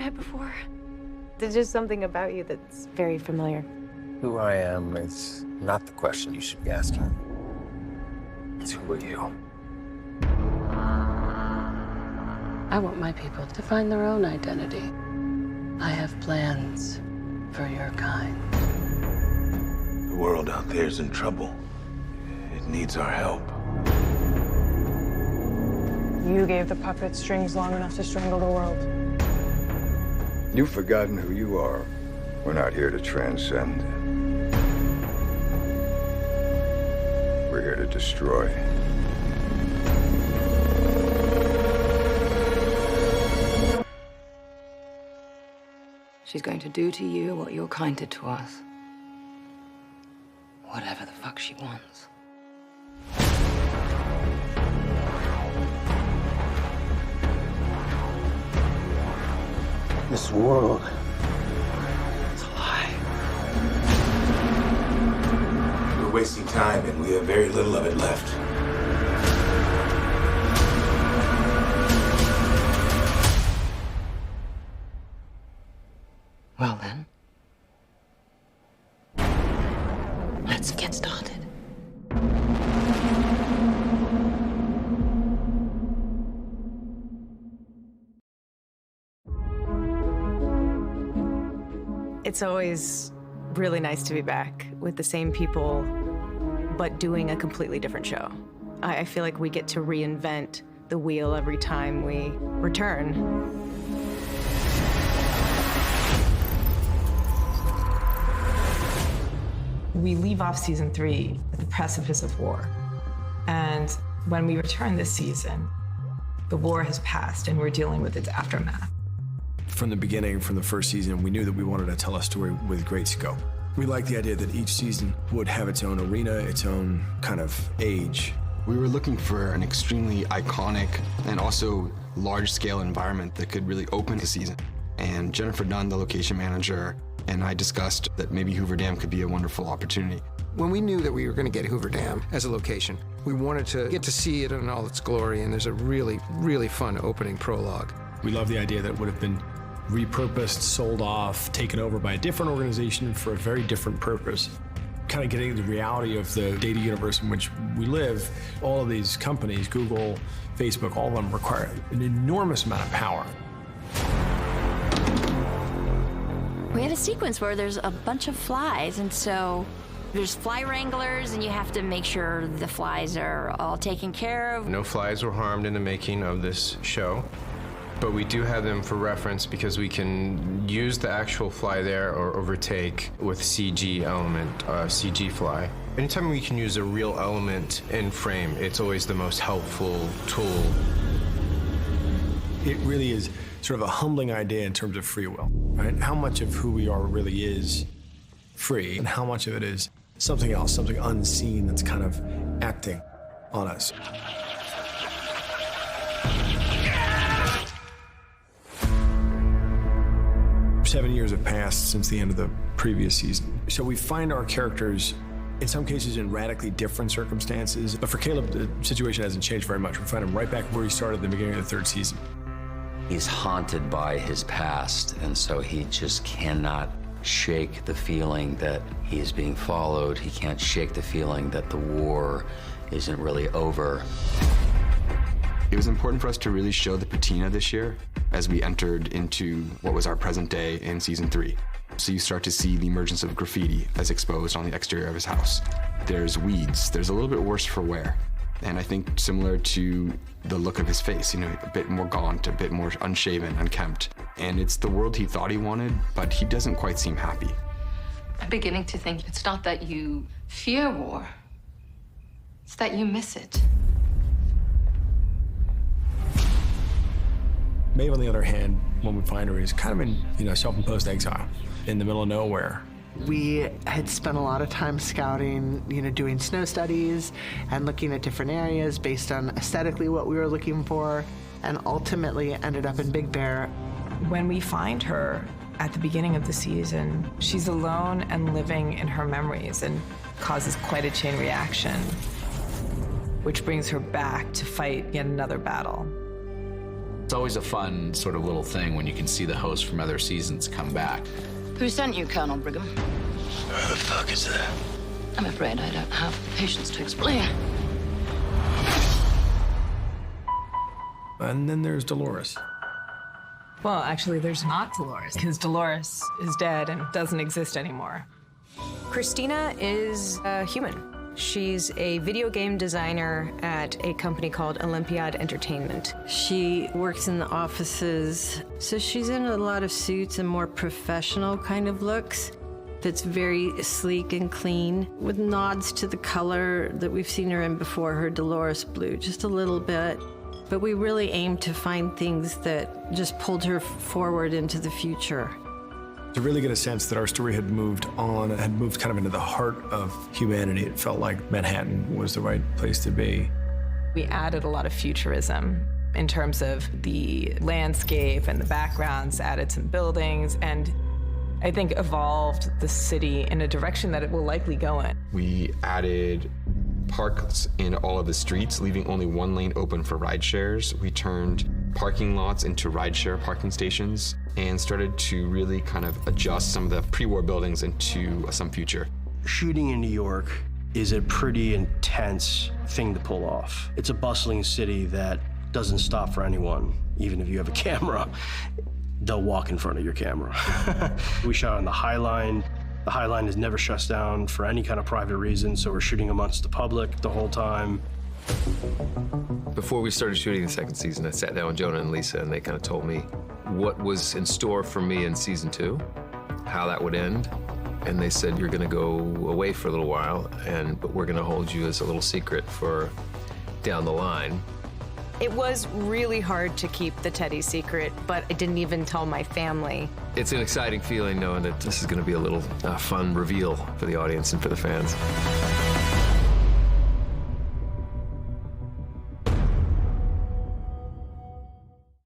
met before? There's just something about you that's very familiar. Who I am is not the question you should be asking. It's who are you? I want my people to find their own identity. I have plans for your kind. The world out there is in trouble. It needs our help. You gave the puppet strings long enough to strangle the world. You've forgotten who you are. We're not here to transcend. We're here to destroy. She's going to do to you what your kind did to us. Whatever the fuck she wants. This world is a lie. We're wasting time, and we have very little of it left. Well then, let's get started. It's always really nice to be back with the same people, but doing a completely different show. I feel like we get to reinvent the wheel every time we return. We leave off season 3 at the precipice of war. And when we return this season, the war has passed and we're dealing with its aftermath. From the beginning, from the first season, we knew that we wanted to tell a story with great scope. We liked the idea that each season would have its own arena, its own kind of age. We were looking for an extremely iconic and also large-scale environment that could really open the season. And Jennifer Dunn, the location manager, and I discussed that maybe Hoover Dam could be a wonderful opportunity. When we knew that we were going to get Hoover Dam as a location, we wanted to get to see it in all its glory, and there's a really, really fun opening prologue. We love the idea that it would have been repurposed, sold off, taken over by a different organization for a very different purpose. Kind of getting the reality of the data universe in which we live. All of these companies, Google, Facebook, all of them require an enormous amount of power. We had a sequence where there's a bunch of flies, and so there's fly wranglers, and you have to make sure the flies are all taken care of. No flies were harmed in the making of this show, but we do have them for reference because we can use the actual fly there or overtake with CG element, CG fly. Anytime we can use a real element in frame, it's always the most helpful tool. It really is sort of a humbling idea in terms of free will, right? How much of who we are really is free, and how much of it is something else, something unseen that's kind of acting on us. Seven years have passed since the end of the previous season. So we find our characters, in some cases, in radically different circumstances. But for Caleb, the situation hasn't changed very much. We find him right back where he started at the beginning of the third season. He's haunted by his past, and so he just cannot shake the feeling that he's being followed. He can't shake the feeling that the war isn't really over. It was important for us to really show the patina this year as we entered into what was our present day in season 3. So you start to see the emergence of graffiti as exposed on the exterior of his house. There's weeds. There's a little bit worse for wear. And I think similar to the look of his face, you know, a bit more gaunt, a bit more unshaven, unkempt. And it's the world he thought he wanted, but he doesn't quite seem happy. I'm beginning to think it's not that you fear war, it's that you miss it. Maeve, on the other hand, when we find her, is kind of in, you know, self-imposed exile in the middle of nowhere. We had spent a lot of time scouting, you know, doing snow studies and looking at different areas based on aesthetically what we were looking for, and ultimately ended up in Big Bear. When we find her at the beginning of the season, she's alone and living in her memories and causes quite a chain reaction, which brings her back to fight yet another battle. It's always a fun sort of little thing when you can see the host from other seasons come back. Who sent you, Colonel Brigham? Who the fuck is that? I'm afraid I don't have patience to explain. And then there's Dolores. Well, actually, there's not Dolores, because Dolores is dead and doesn't exist anymore. Christina is a human. She's a video game designer at a company called Olympiad Entertainment. She works in the offices, so she's in a lot of suits and more professional kind of looks. That's very sleek and clean, with nods to the color that we've seen her in before, her Dolores blue, just a little bit. But we really aimed to find things that just pulled her forward into the future. To really get a sense that our story had moved on, it had moved kind of into the heart of humanity. It felt like Manhattan was the right place to be. We added a lot of futurism in terms of the landscape and the backgrounds, added some buildings, and I think evolved the city in a direction that it will likely go in. We added parks in all of the streets, leaving only one lane open for ride shares. We turned parking lots into rideshare parking stations and started to really kind of adjust some of the pre-war buildings into some future. Shooting in New York is a pretty intense thing to pull off. It's a bustling city that doesn't stop for anyone. Even if you have a camera, they'll walk in front of your camera. We shot on the High Line. The High Line is never shut down for any kind of private reason, so we're shooting amongst the public the whole time. Before we started shooting the second season, I sat down with Jonah and Lisa, and they kind of told me what was in store for me in season 2, how that would end. And they said, you're gonna go away for a little while, but we're gonna hold you as a little secret for down the line. It was really hard to keep the Teddy secret, but I didn't even tell my family. It's an exciting feeling knowing that this is gonna be a little fun reveal for the audience and for the fans.